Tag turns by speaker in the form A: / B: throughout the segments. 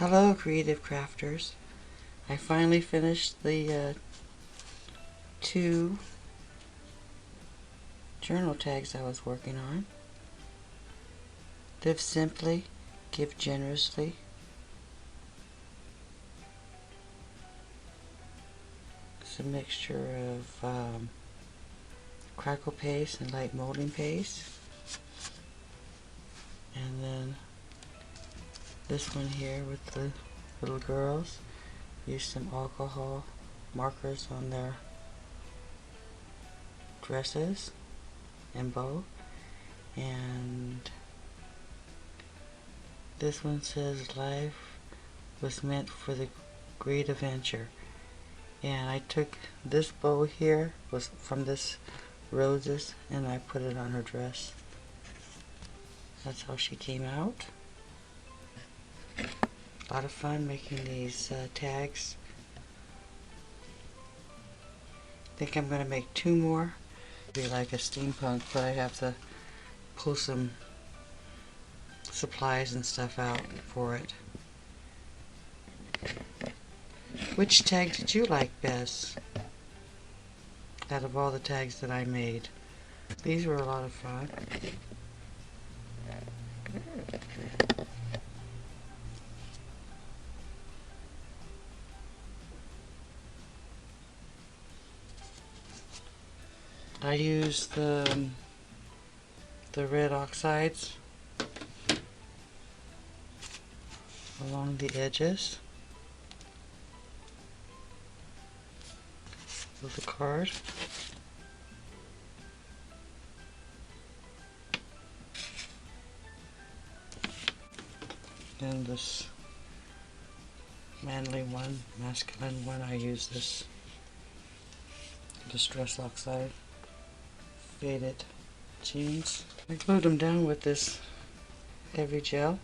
A: Hello, creative crafters. I finally finished the 2 journal tags I was working on. Live simply, give generously. It's a mixture of crackle paste and light molding paste. And then this one here with the little girls. Use some alcohol markers on their dresses and bow. And this one says life was meant for the great adventure. And I took this bow here, was from this roses, and I put it on her dress. That's how she came out. A lot of fun making these tags. I think I'm going to make 2 more. Be like a steampunk, but I have to pull some supplies and stuff out for it. Which tag did you like best out of all the tags that I made? These were a lot of fun. I used the red oxides along the edges of the card. And this manly one, masculine one, I use this distress oxide faded jeans. I glued them down with this heavy gel.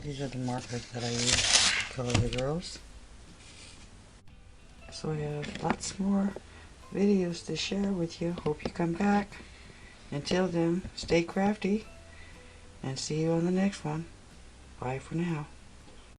A: These are the markers that I use to color the girls. So I have lots more videos to share with you. Hope you come back. Until then, stay crafty and see you on the next one. Bye for now.